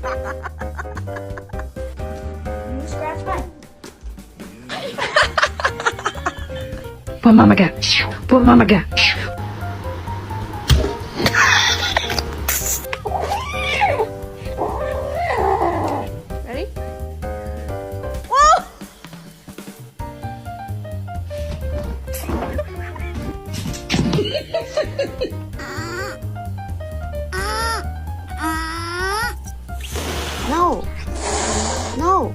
You scratch mine. Put mama go. Put mama go. Ready? Whoa! No. No.